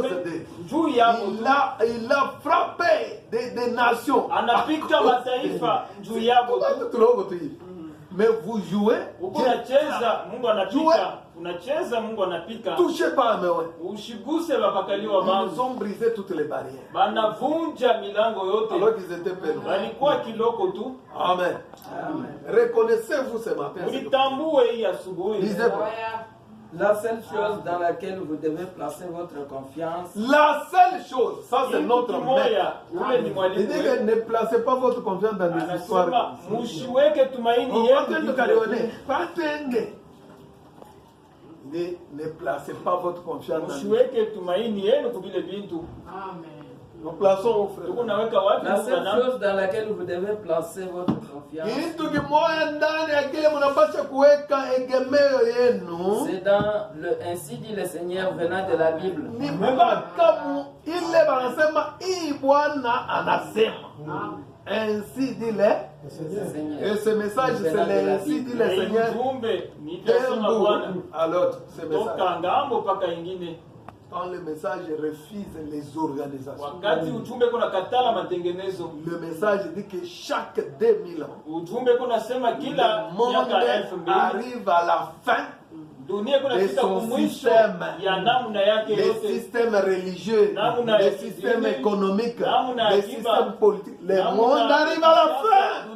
cause d'eux. Il a frappé des nations. Mais vous jouez, touchez pas, mais ils ont brisé toutes les barrières. Alors qu'ils étaient perdus. Amen. Reconnaissez-vous ce matin. Lisez-vous. La seule chose dans laquelle vous devez placer votre confiance. La seule chose, ça c'est notre maître. Il dit que ne placez pas votre confiance dans des histoires. Il dit ne placez pas votre confiance dans des histoires. Nous plaçons au frère. La seule chose dans laquelle vous devez placer votre confiance. C'est dans le ainsi dit le Seigneur venant de la Bible. Ainsi dit le et ce message c'est ainsi dit le Seigneur. Alors ce message. Quand le message refuse les organisations, le message dit que chaque 2000 ans, le monde arrive à la fin de son système, les systèmes religieux, les systèmes économiques, les systèmes politiques. Le monde arrive à la fin.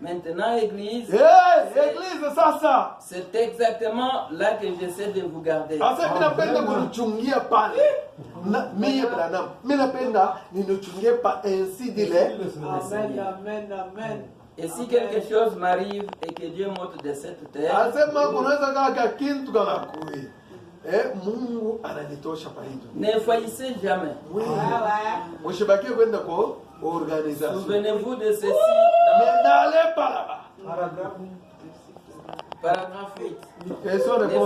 Maintenant, Église, Église, ça. C'est exactement là que j'essaie de vous garder. Amen. Et si quelque chose m'arrive et que Dieu m'ôte de cette terre, ne faillissez jamais. Souvenez-vous de ceci. Mais n'allez pas là-bas. Paragraphe 8. Ne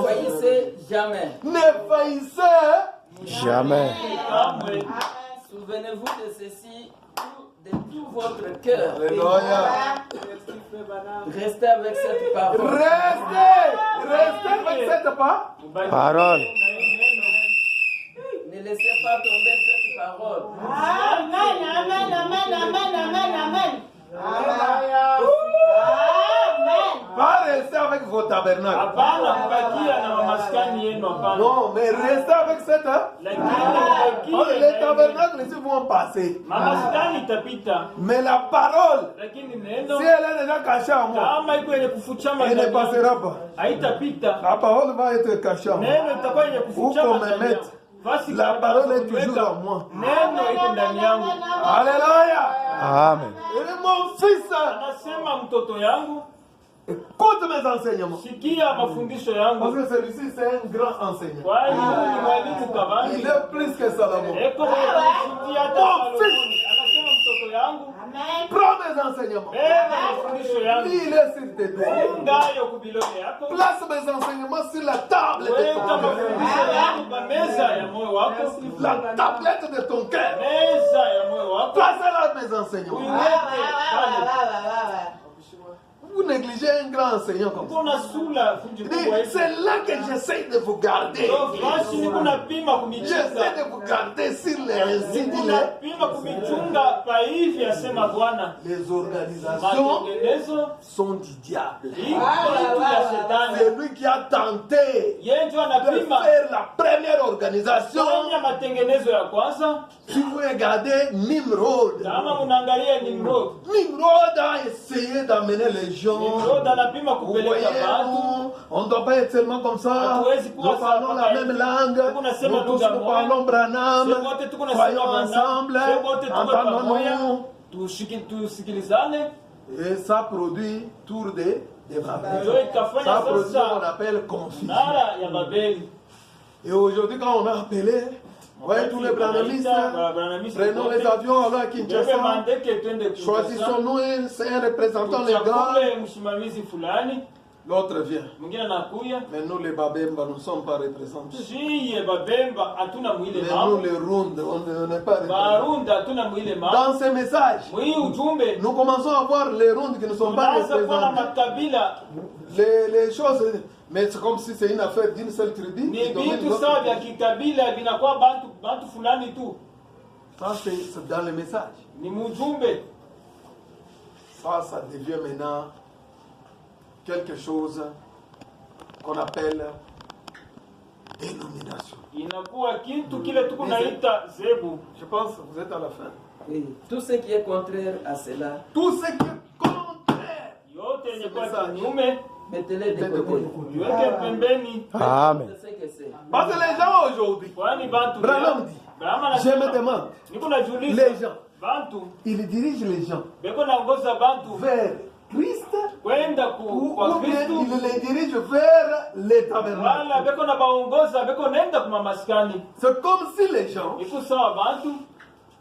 faillissez jamais. Ne faillissez jamais. Souvenez-vous de ceci de tout votre cœur. Alléluia. Restez avec cette parole. Restez avec cette parole. Ne laissez pas tomber cette parole. Amen, amen, amen, amen, amen, amen. Pas rester avec vos tabernacles. Non, mais restez avec cette. Les tabernacles ici vont passer. Mais la parole, si elle est déjà cachée en moi, elle ne passera pas. La parole va être cachée en moi. Où qu'on me mette, la parole est toujours en moi. Alléluia. Amen. Et mon fils, écoute mes enseignements. Parce que celui-ci, c'est un grand enseignant. Il est plus que Salomon. Mon fils, prends mes enseignements. Lis-les sur tes doigts. Place mes enseignements sur la table de ton cœur. La tablette de ton cœur. Place-la mes enseignements. Vous négligez un grand enseignant comme ça. C'est là que j'essaie de vous garder. J'essaie de vous garder sur les ainsi dit les organisations sont du diable. C'est lui qui a tenté de faire la première organisation. Si vous regardez Nimrod, Nimrod a essayé d'amener les gens. Vous voyez, on ne doit pas être seulement comme ça. Nous parlons la même langue. Nous tous nous parlons Branham. Soyons ensemble. Entendons-nous. Et ça produit tour de Babel. Ça produit ce qu'on appelle confusion. Et aujourd'hui, quand on a appelé, vous voyez tous les branhamistes, prenons les avions, alors à Kinshasa, choisissons-nous un représentant légal, l'autre vient. Mais nous les Babemba, nous ne sommes pas représentés. Mais nous les Rundes, on n'est pas représentés. Dans ces messages, nous commençons à voir les Rundes qui ne sont pas représentés. Les choses, Mais c'est comme si c'est une affaire d'une seule tribu. Ni vitu sawa vya kikabila vinakuwa bantu fulani tu. Ça, c'est dans le message. Ni mujumbe. Ça devient maintenant quelque chose qu'on appelle dénomination. Inakuwa kitu kile tuko naita zebu. Je pense que vous êtes à la fin. Oui. Tout ce qui est contraire à cela, Tout ce qui est contraire. Yote yenye kwa kinyume, mettez-les de côté. yote pembeni. Amen. Je sais que c'est. Parce que les gens aujourd'hui, Kwani bantu Branham dit, Brahma je me anasema, demande, niko najiuliza les gens, bantu ils dirigent les gens beko naongoza bantu vers Christ kwenda kwa ou bien Kristu, ils les dirigent vers les tabernacles. wala beko na baongoza beko nenda kuma maskani. C'est comme si les gens, Iko sawa bantu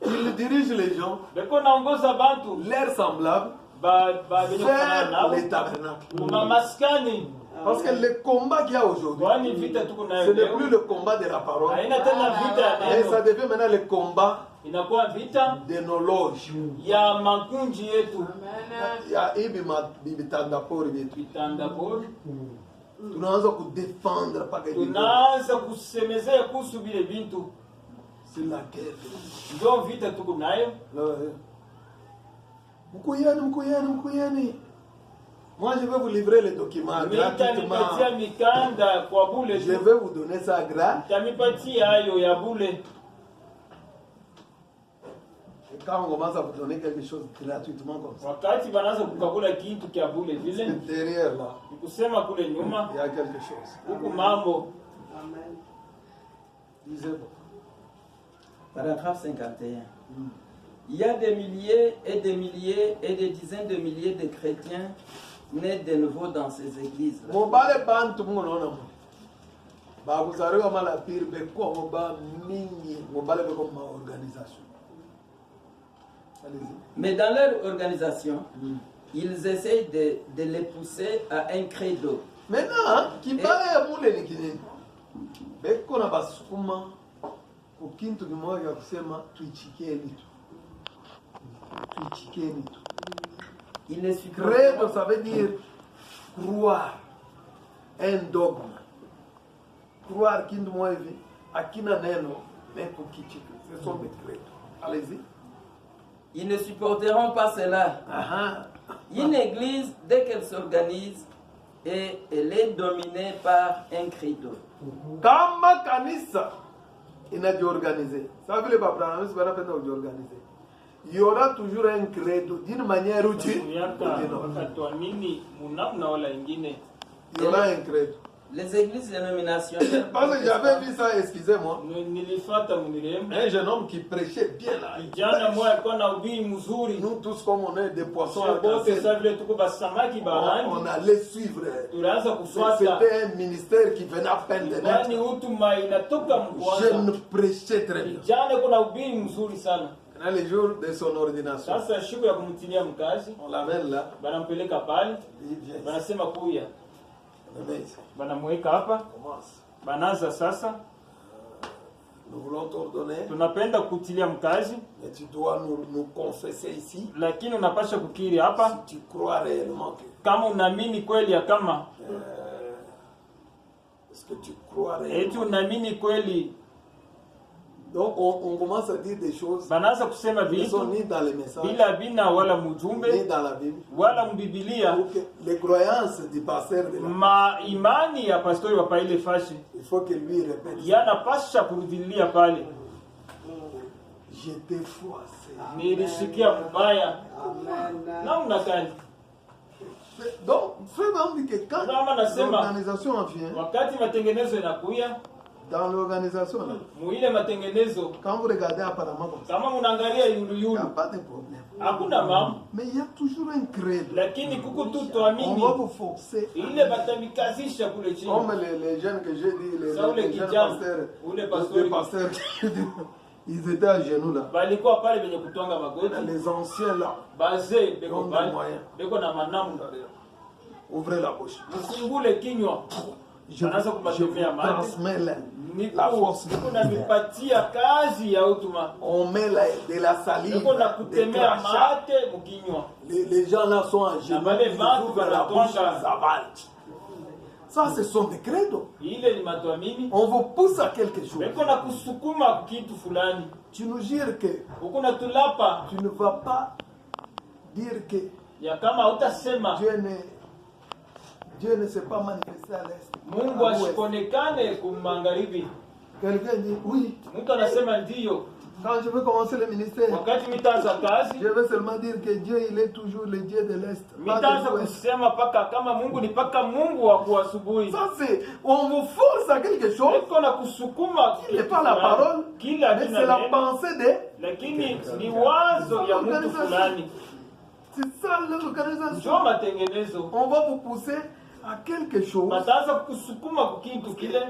ils dirigent les gens, beko naongoza bantu leurs semblables, ba benye kufanana vers nao les tabernacles. kuma maskani. Parce que le combat qu'il y a aujourd'hui, Kwani vita tuko ce nayo n'est leo plus le combat de la parole, haina tena vita ya mais ça neno, devient maintenant le combat inakuwa vita de nos loges. ya makunji yetu. Il y a ibitandapori vyetu. Vitanda bora Tunaanza kudefendre mpaka hivi tunaanza kusemezea kuhusu vile vitu, c'est la guerre. ndio vita tuko nayo. Mkuyeni. Moi je vais vous livrer les documents gratuitement. Nitanipatia mikanda kwa bule Je tu, vais vous donner ça gratuit. nitamipatia hayo ya bule. Et quand on commence à vous donner quelque chose gratuitement comme ça, Wakati banaanza kukagula kitu kya bule vile, derrière là, ni kusema kule nyuma il y a quelque chose. huku mambo. Lisez-moi. Paragraphe 51. Il y a des milliers et des milliers et des dizaines de milliers de chrétiens nés de nouveau dans ces églises. Mobale bantu munaona mo. Bakuzaliwa mala pili beko moba mingi, mobale beko ma organisation. Allez-y. Mais dans leur organisation, ils essayent de les pousser à un credo. Maintenant, kibale ya mule ni kinini? Beko na basukuma kukintu kimoja kusema tuichikeni tu. Tuichikeni tu. Ils ne Credo, supportent ça veut dire croire un dogme. Croire kintu moja hivi akina neno meko kichika. Ce sont des credos. Allez-y. Ils ne supporteront pas cela. Aha. Une église, dès qu'elle s'organise, et elle est dominée par un credo. Kama kanisa inajiorganize, ça vile babranamis banapenda kujiorganize, il y aura toujours un credo d'une manière ou d'une autre. Wakatuamini munamna wala ingine. Il y aura un credo. Les églises dénominationnelles. Parce que j'avais vu ça, excusez-moi, Nilifata munirembe un jeune homme qui prêchait bien là. kijana mmoja alikuwa na ubiri mzuri. Nous tous, comme on est des poissons à Bote casser, sasa vile tuko basamaki on barangi, allait suivre. tunaanza kufuata. C'était un ministère qui venait à peine de Yaani naître. hutuma inatoka Je ne mkwanza. prêchais très bien. Kijana kuna ubiri mzuri sana. Dans les jours de son ordination, Sasa siku ya kumtilia mkazi, on l'amène là, banampeleka pale, il vient ici. banasema kuya, On le met ici. banamweka hapa, Commence. banaanza sasa, Nous voulons t'ordonner, tunapenda kutilia mkazi, mais tu dois nous confesser ici. lakini unapasha kukiri hapa Si tu crois réellement que, kama unaamini kweli ya kama est-ce que tu crois eti réellement? unaamini kweli. Donc on commence à dire des choses Banaanza kusema qui ne sont vitu ni dans les messages, bila bina wala ni mujumbe dans la Bible. wala mbibilia. Donc les croyances du pasteur de la Ma imani ya pastori wa paile fashi il faut que lui répète. yanapasha kurudilia pale, J'étais froissé. nilisikia mbaya namna gani. Donc, frère, on dit que quand Kama nasema, l'organisation en vient, wakati matengenezo yanakuya dans l'organisation, là, muile matengenezo, quand vous regardez apparemment comme ça, kama munaangalia il n'y a yuluyulu pas de problème. hakuna mambo, Mais il y a toujours un credo. lakini kuku tu On tuamini va vous forcer. ile batamikazisha kule chini. Comme les jeunes que j'ai dit, les Ça, ou les jeunes kijana, pasteurs, ou les pasteurs. les pasteurs, ils étaient à genoux là. Balikuwa pale benye kutonga magoti, Les anciens là, bazee beko Donde pale moyen. beko na manamu, ouvrez la bouche. mfungule kinywa, Je Wanaanza vous kubatemea mate. transmets la niko force. niko namipatia kazi ya utuma, On met de la salive, niko na des kutemea crachats. mate mkinywa. Les gens là sont en genoux, bale ils bantu ouvrent la banatonga. bouche, ils avalent. Ça, ce sont des credos. Ile ni matuamini. On vous pousse à quelque chose. Beko na kusukuma kitu fulani. Tu nous jures que Uko na tulapa. tu ne vas pas dire que Ya kama utasema Dieu ne s'est pas manifesté à l'est. Mungu asikonekane kumangaribi. Quelqu'un dit oui. Mtu anasema ndio. Quand je veux commencer le ministère, Wakati mitaanza kazi, je veux seulement dire que Dieu il est toujours le Dieu de l'est. mitaanza kusema paka kama Mungu ni paka Mungu wa kuasubuhi. Ça c'est, on vous force à quelque chose. Eko na kusukuma Ce n'est pas la parole, mais c'est la pensée de. lakini ni wazo ya mtu fulani. C'est ça l'organisation. Njoo matengenezo. On va vous pousser à quelque chose. Bataanza kusukuma kukitu kile.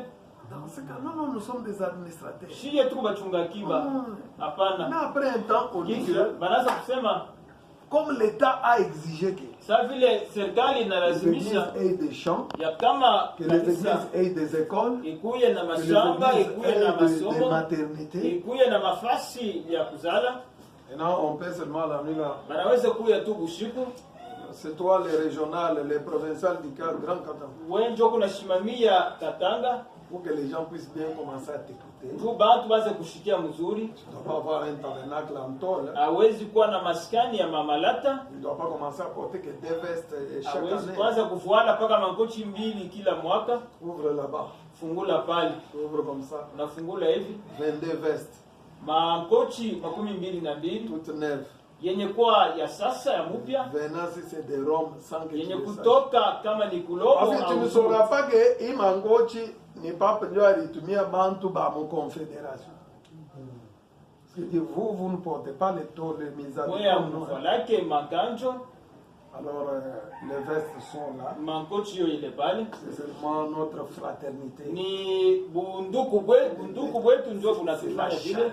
Dans ce cas, non, nous sommes des administrateurs. Shie tu bachunga kiba. Hapana. Mais après un temps, on dit Kisha que banaanza kusema comme l'État a exigé que sa vile serikali les églises inalazimisha aient des champs, ya kama que les kanisa églises aient des écoles, ikuye na que les mashamba, églises ikuye na aient des masomo, maternités. ikuye na mafasi ya kuzala. Maintenant, on paie seulement la nuit là. Banaweza kuya tu bushiku. C'est toi les régionales, les provinciales du Grand Katanga. Wenjo kuna shimamia Katanga. Pour que les gens puissent bien commencer à t'écouter. Tu bantu baze kushikia mzuri. Tu ne dois pas avoir un tabernacle en tôle. Hawezi kuwa na maskani ya mamalata. Tu ne dois pas commencer à porter que 2 vestes chaque Hawezi année. kuanza kufuana paka mangochi mbili kila mwaka. Ouvre là-bas. Fungula pale. Ouvre comme ça. Unafungula hivi. 22 vestes. Mangochi 22 toutes neuves. yenye kuwa ya sasa ya mupya. Venant si c'est de Rome sans que Yenye tu le kutoka kama ni kulomo. Parce que tu ne sauras pas que imangochi ni papa ndio alitumia bantu ba mon confédération. Parce que vous ne portez pas les taux de mise à Walake makanjo. Alors les vestes sont là. Mangochi yo ile pale. C'est seulement notre fraternité. Ni bunduku bwetu ndio kunatufanya vile.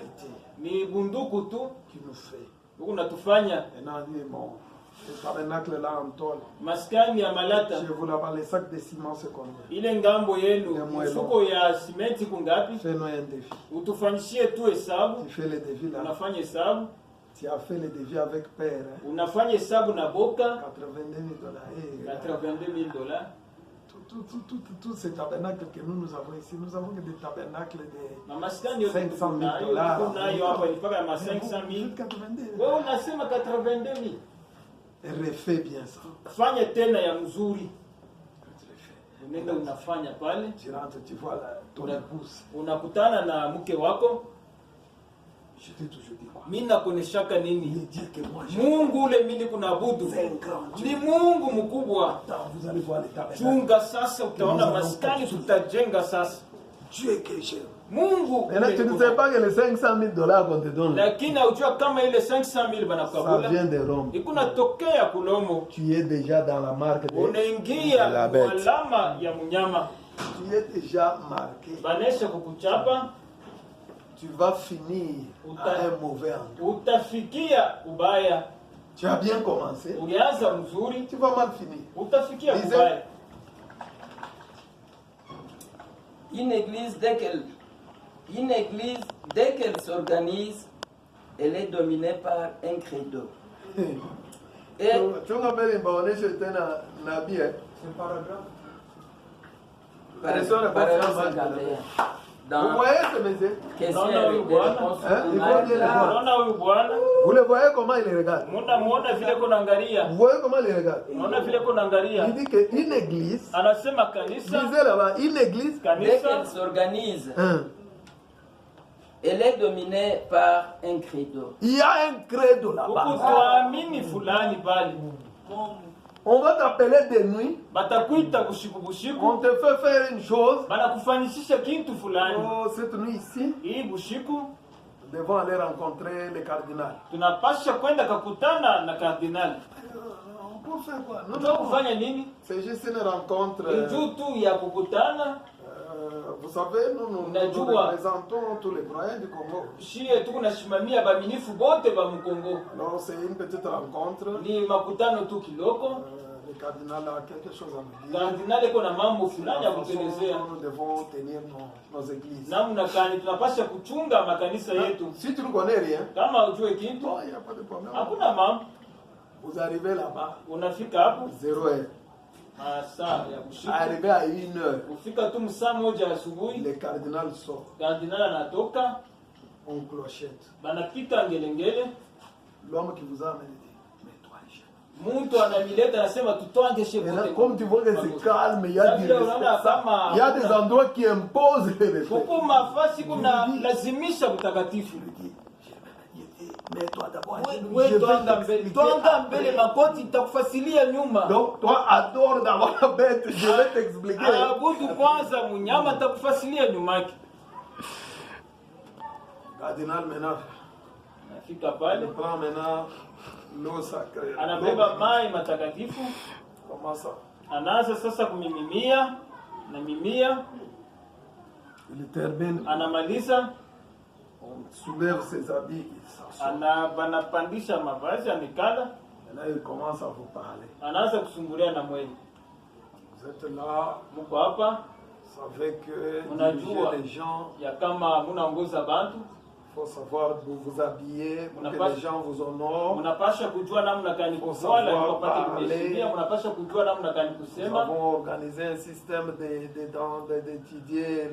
Ni bunduku tu qui nous fait. Unatufanya. Maintenant dit bon, le tabernacle là en tôle. Maskani ya malata. Je vous là-bas les sacs de ciment c'est combien? Ile ngambo yenu mfuko ya simenti kungapi? Fais-nous un défi. Utufanyishie tu hesabu. Tu fais le défi là. Unafanya hesabu. Tu as fait le défi avec père. Hein? Unafanya hesabu na boka. $82,000. $82,000. Tout ces tabernacles que nous avons ici, nous avons que des tabernacles de $500,000. Kunayo hapa ilipaka ya $500,000. Wewe unasema $82,000. Refais bien ça. Fanya tena ya mzuri. Unaenda unafanya pale. Tu rentres, tu vois là, ton épouse. Unakutana na mke wako. Je t'ai toujours dit quoi? Mimi nakoneshaka nini? Dire que moi, Mungu ule mimi kunabudu. Ni Mungu mkubwa. Vous allez voir les tabernacles. Chunga sasa utaona maskani tutajenga sasa. Dieu que j'aime. Mungu. Et tu ne sais pas que les $500,000 qu'on te donne. Lakini hujua kama ile 500,000 banakabula. Ça vient de Rome. Ikuna tokea kulomo. Tu es déjà dans la marque de Unaingia la bête. alama ya mnyama. Tu es déjà marqué. Banesha kukuchapa. Tu vas finir à un mauvais endroit. Utafikia ubaya. Tu as bien commencé. Ulianza mzuri. Tu vas mal finir. Utafikia ubaya. Une église, dès qu'elle s'organise, elle est dominée par un credo. Et Tu rappelles une baronesse tena nabii. C'est paragraphe. paragraphe 51. Vous Dans voyez ce monsieur? question Non, non, et voilà. réponse Hein? Il faut bien le voir. Unaona huyu bwana? Vous le voyez comment il regarde? Muona vile kunaangalia. Vous voyez comment il regarde? Unaona vile kunaangalia. Il dit qu'une église, Anasema kanisa, lisez là-bas, une église, dès qu'elle kanisa s'organise, hein, elle est dominée par un credo. il y a un credo là-bas. kukutuamini fulani pale. On va t'appeler de nuit, Batakuita bushiku on bushiku. te fait faire une chose. Banakufanyishisha kitu fulani. Oh, cette nuit ici, Hii bushiku nous devons aller rencontrer le cardinal. tunapasha kwenda kakutana na kardinali. On peut faire quoi? Non, Tunataka non. kufanya nini? C'est juste une rencontre. Ni juu tu ya kukutana. Vous savez, nous Najua. représentons tous les croyants du Congo. Shie tuko nashimamia baminifu bote ba Mkongo. Alors c'est une petite rencontre. Ni makutano tu kiloko. Le cardinal a quelque chose à nous dire. Kardinali iko na mambo fulani ya La façon kutelezea. dont nous devons tenir nos églises. Namna gani tunapasha kuchunga makanisa yetu. Si tu ne connais rien, Kama ujue kitu, bon, il n'y a pas de problème. hakuna mambo. Vous arrivez là-bas, Unafika hapo 0 heure. Masaa ya kushika. Arrivé à 1h, Kufika tu saa moja asubuhi, le cardinal sort. kardinali anatoka, On clochette. banapita ngelengele. L'homme qui vous a amené dit, mais toi, Jean. Mtu anamileta anasema tutwange Maintenant, shepote. comme tu vois que c'est calme, il y a du respect. Il y a des endroits qui imposent le respect. Huku mafasi kuna lazimisha utakatifu. Mais toi d'abord, Wewe twanga mbele makoti itakufasilia nyuma. donc toi adore d'abord la bête, je vais t'expliquer. Abudu kwanza munyama itakufasilia nyuma yake. Cardinal maintenant, Nafika pale, il prend maintenant l'eau sacrée. anabeba mai matakatifu, Comment ça? anaanza sasa kumimimia na mimia, Il termine, anamaliza, on soulève ses habits, il s'assoit. banapandisha mavazi, anikala, Et là, il commence à vous parler. anaanza kusumbulia na mwenye. Vous êtes là, Mko hapa vous savez que Unajua. diriger les gens, ya kama munaongoza bantu, il faut savoir vous habiller pour que les gens vous honorent. munapasha kujua namna gani kuvala Savoir ili wapate parler. kuheshimia, munapasha kujua namna gani Nous kusema. avons organisé un système d'étudier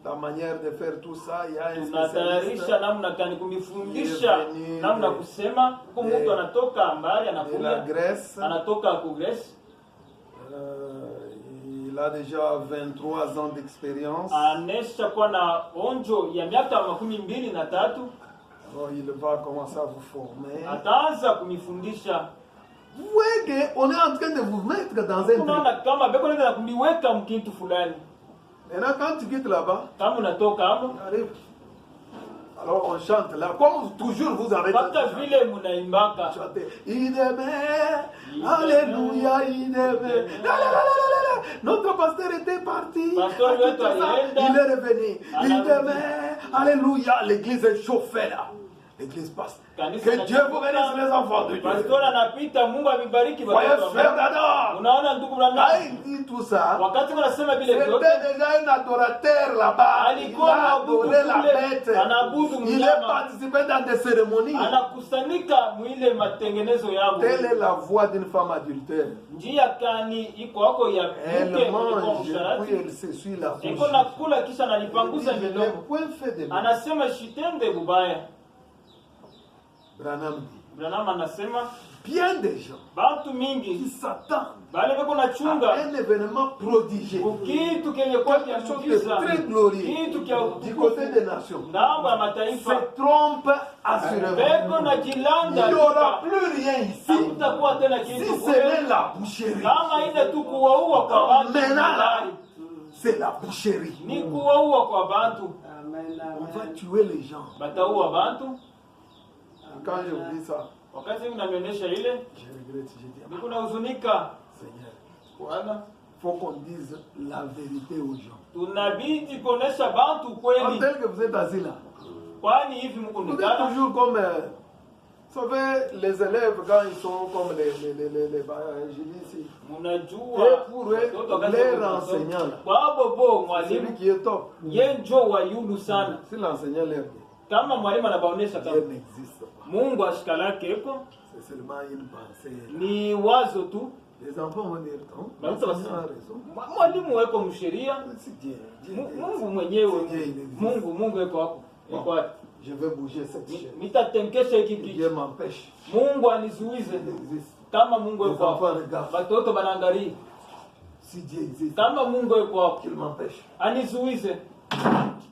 la manière de faire tout ça. Il y a un spécialiste Tunatayarisha namna gani kumifundisha Yeveni, namna kusema. Huko mtu anatoka mbali de la anakuja, Grèce. anatoka ku Greece, Il a déjà 23 ans d'expérience. anesha kuwa na onjo ya miaka 23. Alors il va commencer à vous former. Ataanza kumifundisha. Vous voyez qu'on est en train de vous mettre dans un truc. Unaona kama beko nenda kumiweka mkitu fulani. Maintenant quand tu quittes là-bas, Kama unatoka hapo, tu arrives. Alors on chante là, comme toujours vous avez mpaka vile munaimbaka. chanté. Il aimait, alléluia, il aimait. Notre pasteur était parti. Pasteur À wetu tout ça, alienda. il est revenu. Il Anarudi. aimait, alléluia. L'église est chauffée là. L'église passe. Kanisa Que Dieu vous bénisse les enfants de Dieu. Pastor anapita, Mungu amebariki Voyez watoto. frère d'Adam. Unaona ndugu Là mnana, il dit tout ça. wakati wanasema vile C'était vyote, déjà un adorateur là-bas. Il alikuwa a anaabudu adoré la kule, bête. anaabudu Il est mnyama, participé dans des cérémonies. anakusanyika mwile matengenezo yao. Telle est la voix d'une femme adultère. Njia kani iko wako ya Elle mke mange, mlikuwa puis msharati, elle s'essuie la bouche. iko nakula kisha analipanguza Je n'ai midomo, point fait de mal. anasema shitende bubaya. Branham dit, Branham anasema bien des gens bantu qui mingi s'attendent bale beko à nachunga un événement prodigieux, kitu kenye kwa quelque chose de kiamukiza, très glorieux kitu kia du côté des nations, ngambo ya mataifa, se trompent assurément. beko na Il jilanda, n'y aura plus rien ici hakutakuwa tena si kitu ce kule. n'est la boucherie. Kama ile tu kuwaua kwa bantu, Maintenant là, c'est la boucherie. ni kuwaua kwa bantu, On va tuer les gens. bataua bantu. Quand je vous dis ça, Wakati mnanionyesha ile, je regrette, je dis, niko nahuzunika. Seigneur, Bwana, il faut qu'on dise la vérité aux gens. tunabidi kuonesha bantu En kweli, tel que vous êtes assis là, kwani hivi mko vous êtes nikana toujours comme, vous savez, les élèves quand ils sont comme je dis ici, mnajua et pour eux, watoto wakati leur wako nasoma. enseignant là, Kwa bobo celui mwalimu qui est top, ye njo wa yulu sana. si l'enseignant leur dit, Kama mwalimu anabaonesha Dieu kama n'existe pas. Mungu ashikalake eko C'est seulement une pensée. ni wazo tu, Les enfants vont dire, non, Basi l'enseignant a raison. mwalimu weko msheria, C'est Dieu. Dieu, Mungu mwenyewe, Dieu, il existe. Mungu eko wako eko wapi? Je vais bouger cette chaise. Mitatenkesha hiki Dieu kitu, m'empêche. Mungu anizuize. Il existe. Kama Mungu Les eko wako, enfants regardent. watoto banaangalia. Si Dieu existe, Kama Mungu eko wako, qu'il m'empêche. anizuize.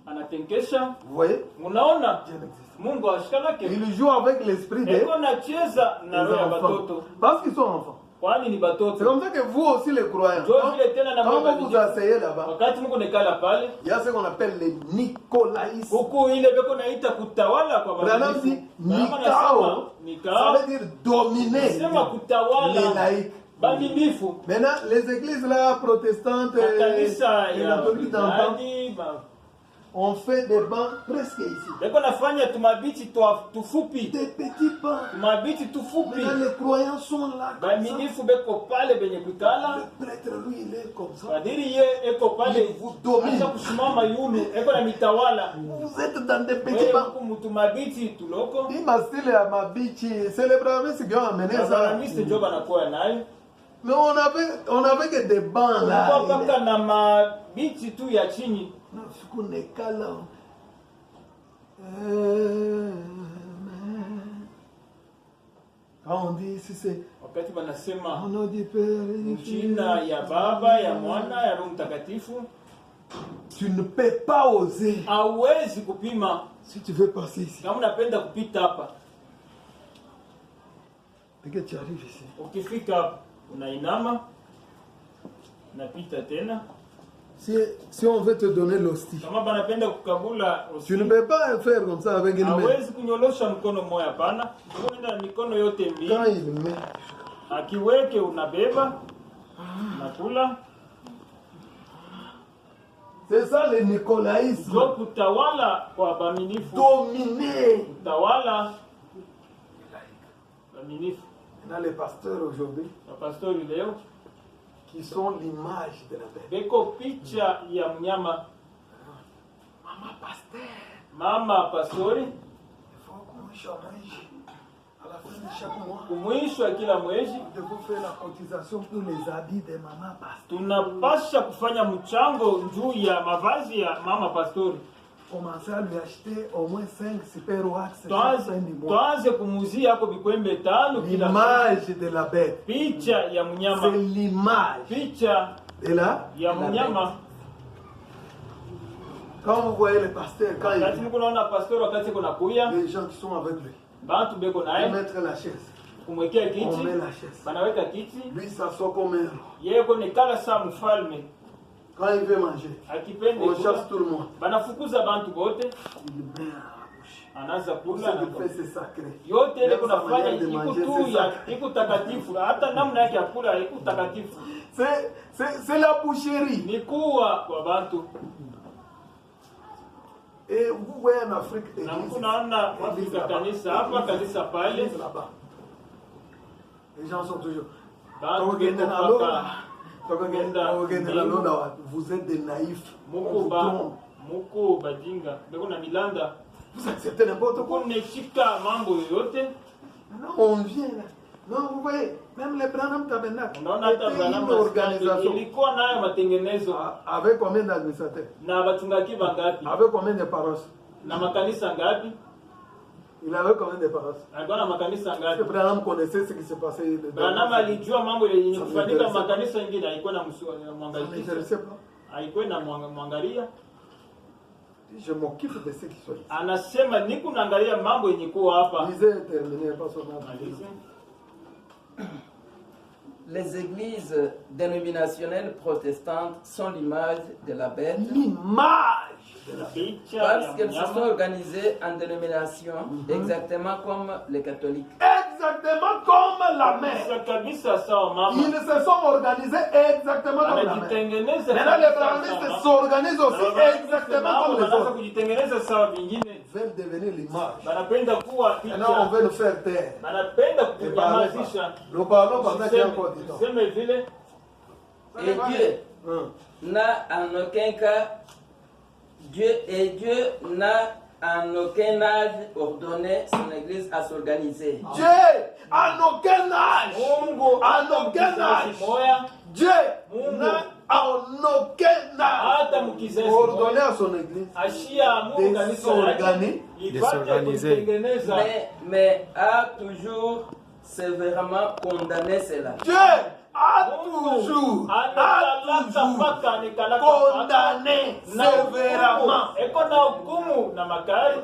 Anatenkesha, Vous voyez? unaona Dieu n'existe. Mungu ashikalake Il joue avec l'esprit des eko nacheza na roho ya enfants. batoto, Parce qu'ils sont enfants. kwani ni C'est batoto. comme ça que vous aussi les croyants. Ndio vile tena na Quand Mungu vous vous asseyez là-bas, wakati Mungu nekala pale, il y a ce qu'on appelle les Nicolaïstes. huku ile beko naita kutawala kwa Branham Baba. dit Branham Nikao, anasema, ça Nikao veut dire dominer sema les kutawala laïcs. baminifu. Maintenant, les églises là, protestantes Makanisa et ya catholiques d'antan, Bidani, on fait des bancs presque ici. beko nafanya tumabiti tufupi, Des petits bancs. tumabiti tufupi. Maintenant, les croyants sont là comme ça. Baminifu beko pale benye kukala, Le prêtre, lui, il est comme ça. kadiri ye eko pale Il vous domine. acha kusimama yulu eko na mitawala. Vous êtes dans des petits Wewe bancs. huku mutumabiti tuloko Il m'a stylé à ma bichi. C'est les bravistes qui ont amené ça. Abaramiste njo banakuwa nayo. Mais on avait que des bancs là. Paka na mabiti tu ya chini. Quand on dit ici c'est wakati wanasema au nom du Père, jina ya Baba, ya Mwana, ya Roho Mtakatifu, tu ne peux pas oser. hauwezi kupima. Si tu veux passer ici, Kama unapenda kupita hapa, dès que tu arrives ici, ukifika hapa unainama, unapita tena. si on veut te donner l'hostie, Kama banapenda kukabula tu ne peux pas faire comme ça avec une main. hawezi kunyolosha mkono mmoja, hapana. Unaenda na mikono yote Quand mbili. il met, Akiweke unabeba, unakula. c'est ça le nicolaïsme. Ndio kutawala kwa waaminifu. Dominer. Kutawala waaminifu. On a les pasteurs aujourd'hui Wapastori leo qui sont l'image de la bête. beko picha ya mnyama. Maman pasteur, Mama pastori, il faut qu'on change à la fin de chaque mois. kumwisho ya kila mwezi Nous devons faire la cotisation pour les habits de maman pasteur. tunapasha kufanya mchango juu ya mavazi ya mama pastori. Commencer à lui acheter au moins 5 super wax chaque fin du mois. Tuanze kumuzia hapo bikwembe 5 kila L'image de la bête. picha ya C'est mnyama. l'image Picha de la. ya mnyama. Quand vous voyez les pasteurs, quand Wakati ils, mko naona pastori wakati kuna kuya, les gens qui sont avec lui, bantu beko ils naye mettent la chaise. kumwekea On kiti, met la chaise. banaweka kiti, Lui s'assoit comme un roi. yeye konekala saa mfalme. Quand il veut manger, Akipende on kula, chasse tout le monde. banafukuza bantu bote, Il met à la bouche. anaanza Tout kula ce na qu'il fait, c'est sacré. yote ile Même sa kunafanya manière de iko manger, tu c'est ya sacré. iko takatifu, hata namna yake ya kula iko takatifu. C'est la boucherie. Ni kuwa kwa bantu. Et vous voyez en Afrique, Na église, mko naona église Afrika là-bas, kanisa hapa, kanisa pale, église là-bas. Les gens sont toujours. bantu beko paka Vous êtes des naïfs. On muko vous ba trompe. muko bajinga beko na milanda. Vous acceptez n'importe quoi. Kuneshika mambo yoyote. Non, on vient là. Non, vous voyez, même les Branham Tabernacle, Unaona hata c'était une Branham organisation. ilikuwa nayo matengenezo Avec combien d'administrateurs? na wachungaji wangapi Avec combien de paroisses? na makanisa ngapi? Il avait combien de paroisses? Alikuwa na makanisa Parce ngapi? que Branham connaissait ce qui se passait. Branham alijua mambo yenye Ça kufanyika m'intéressait. makanisa mengine, haikuwa na Ça ne mwangalia, m'intéressait pas. haikuwa na mwangalia. Je m'occupe de ceux qui sont ici. Anasema niko naangalia mambo yenye kuwa hapa. Lisez, terminez, pas son âme. Les églises dénominationnelles protestantes sont l'image de la bête L'image de la Picha parce ya qu'elles se sont mnyama organisées en dénomination exactement comme les catholiques. Exactement comme la mère. kabisa sawa mama. Ils se sont organisés exactement comme la mère. Anajitengeneza. Maintenant, les brahmanistes s'organisent aussi exactement comme les Wanaanza autres. kujitengeneza sawa vingine. Ils veulent devenir l'image. Banapenda kuwa Maintenant, on picha. veut nous faire taire. Banapenda Ne parlons kunyamazisha. pas. Nous parlons pendant qu'il y a encore du temps. Useme vile Et Dieu n'a en aucun cas, Dieu n'a en aucun âge ordonné son église à s'organiser. Dieu, à aucun âge, Mungu en aucun âge, moya Dieu n'a en aucun âge hata mkizazi ordonné à son église ashia Mungu de kanisa s'organiser. ipate kujitengeneza. Mais a toujours sévèrement condamné cela. Dieu a toujours condamné sévèrement. eko na hukumu na makali.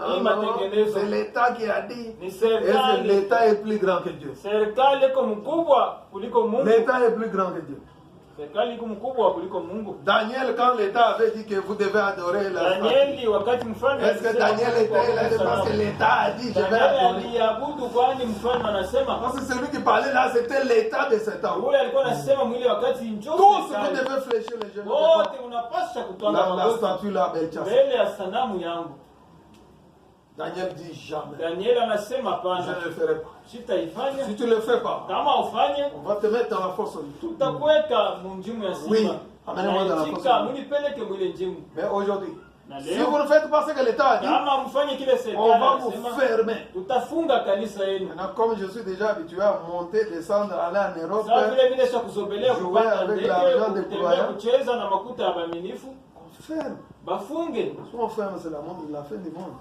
Hii matengenezo C'est l'État qui a dit. ni Et serikali. l'État est plus grand que Dieu. Serikali iko mkubwa kuliko Mungu. L'État est plus grand que Dieu. Serikali iko mkubwa kuliko Mungu. Daniel, quand l'État avait dit que vous devez adorer la statue, Danieli wakati mfalme est-ce que Daniel était là parce que l'État a dit je vais Danieli adorer? aliabudu kwani mfalme anasema Parce que celui qui parlait là, c'était l'État de cet homme. ule alikuwa anasema mwili wakati njoo Tout ce que vous devez fléchir les genoux. wote unapaswa kutwanga La magoti statue là, Belchas. mbele ya sanamu yangu. Daniel dit jamais. Danieli anasema Je hapana, ne le ferai pas. sitaifanya. Si tu ne le fais pas, Kama ufanye on va te mettre dans la fosse au lit. tutakuweka munjimu ya Oui. simba. Amenez-moi dans la Naitika fosse. munipeleke mwile njimu. Mais aujourd'hui, Si vous ne faites pas ce que l'État a dit, on va vous fermer. Maintenant, comme je suis déjà habitué à monter, descendre, aller en Europe, jouer avec l'argent des croyants, on ferme. Si on ferme, c'est la fin du monde.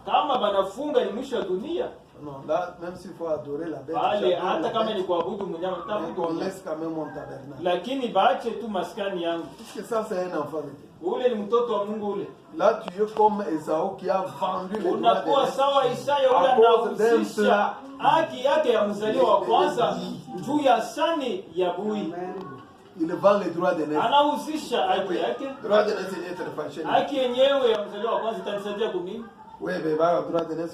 Non, là, même s'il faut adorer la bête, on laisse quand même mon tabernacle. Parce que ça, c'est un enfant de Dieu. Là, tu es comme Esaü qui a vendu les droits de l'Est à cause d'un plat. Il vend les droits de l'Est. Droit de l'Est, c'est d'être fâché. Oui, mais va droit de l'Est,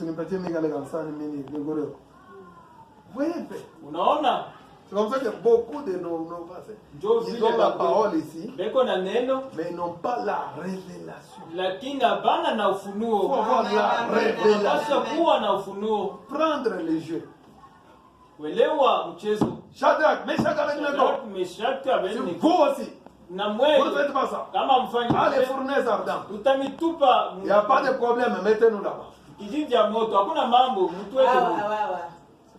c'est comme ça que beaucoup de nos passés, ils ont la parole ici, mais ils n'ont pas la révélation. Il faut avoir la révélation. Prendre les jeux. Shadrach, Meshach, Abednego. C'est vous aussi. Vous ne faites pas ça. Ah, les fournaises ardentes. Il n'y a pas de problème, mettez-nous là-bas. Il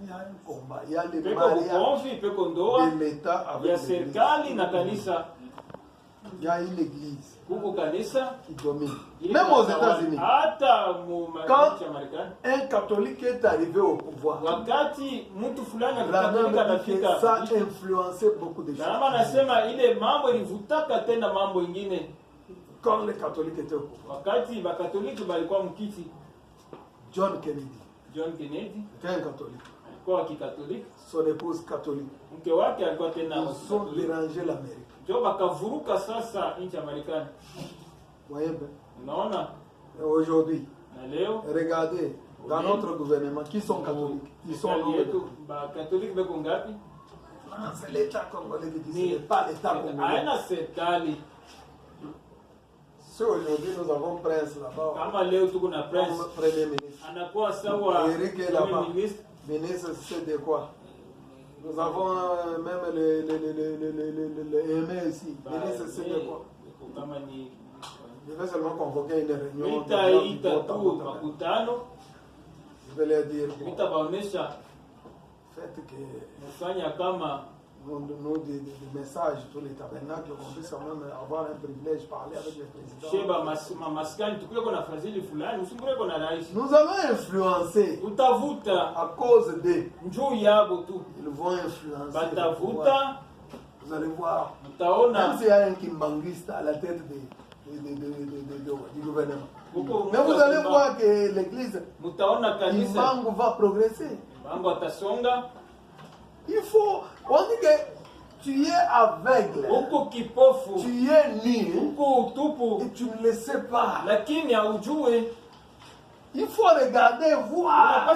y a un combat, il y a les mariages de l'État avec l'Église. Il y a une église qui domine. Même aux États-Unis, quand un catholique est arrivé au pouvoir, la même dit que ça a influencé beaucoup de choses. Quand les catholiques étaient au pouvoir, John Kennedy était un catholique. Son épouse catholique. Ils ont dérangé l'Amérique. Voyez bien. Aujourd'hui, regardez, dans notre gouvernement, qui sont catholiques? Ils sont catholiques. C'est l'État congolais qui dit, ce n'est pas l'État congolais. Si aujourd'hui nous avons Prince là-bas, comme Premier ministre, Eric est là-bas, ministre c'est de quoi? Nous avons même le Aimé ici, ministre c'est de quoi? Je vais seulement convoquer une réunion. Je vais leur dire, faites que nous des messages tous les tabernacles, qu'on puisse quand même avoir un privilège de parler avec le président. Nous allons influencer à cause d'eux. Ils vont influencer. Vous allez voir. Même s'il y a un kimbanguiste à la tête du gouvernement. Mais vous allez voir que l'église Kimbangu va progresser. Il faut, on dit que tu es aveugle, tu es nu, et tu ne le sais pas. Il faut regarder, voir.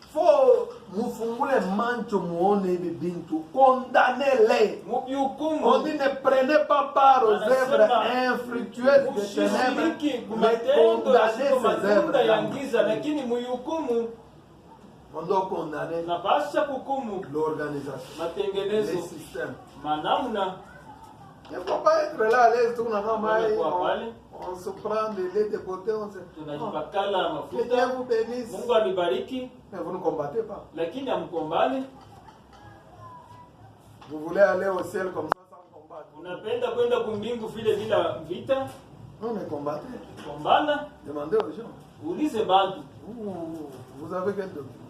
Il faut mufungule mancho muone bintu, condamnez-les. On dit ne prenez pas part aux œuvres infructueuses des ténèbres, mais condamnez ces œuvres. On doit condamner l'organisation, les systèmes. Il ne faut pas être là à l'aise, tout le monde. On se prend les lait de côté, on se dit, que Dieu vous bénisse. Mais vous ne combattez pas. Vous voulez aller au ciel comme ça sans combattre. Non, mais combattez. Demandez aux gens. Vous avez quel document?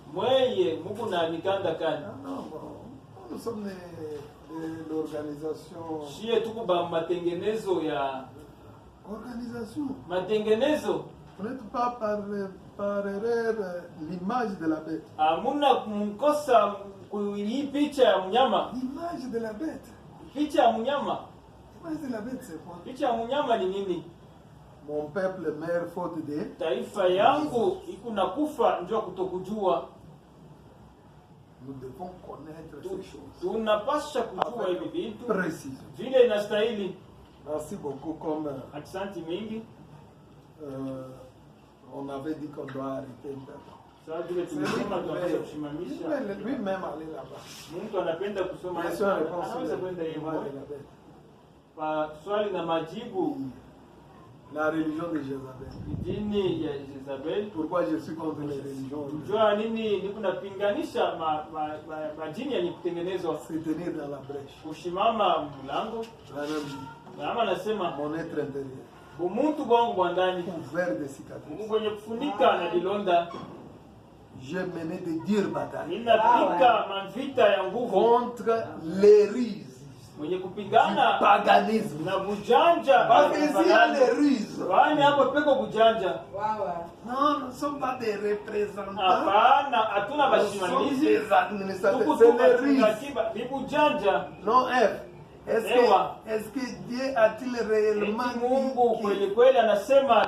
Non, nous sommes de l'organisation. Organisation. Vous n'êtes pas par erreur l'image de la bête. L'image de la bête. L'image de la bête, c'est quoi? Mon peuple meurt faute de taifa yangu ikunakufa njoo kutokujua. Nous devons connaître ces choses. Tunapasha kujua hivi vitu précis vile inastahili. Merci beaucoup. Comme asante mingi. On avait dit qu'on doit arrêter. Lui-même aller là-bas. Mungu anapenda kusoma. Question-réponse. swali na majibu. La religion de Jézabel. Dini ya Jezabel. Pourquoi je suis contre les religions? Unajua nini niko napinganisha majini yenye kutengenezwa? Se tenir dans la brèche. Kushimama mlango. Mama anasema mon être intérieur. Bumuntu bwangu bwa ndani couvert de cicatrices. Mungu mwenye kufunika na vilonda. J'ai mené de dures batailles. Ninapika mavita ya nguvu contre les ruses. Mwenye kupigana paganisme na bujanja. Parce que ici il y a les ruses. Wani hapo peko bujanja. Non, nous ne sommes pas des représentants. Hapana, hatuna bashimamizi. Des administrateurs. C'est les ruses. Ni bujanja. Non, Est-ce que Dieu a-t-il réellement Mungu kweli kweli anasema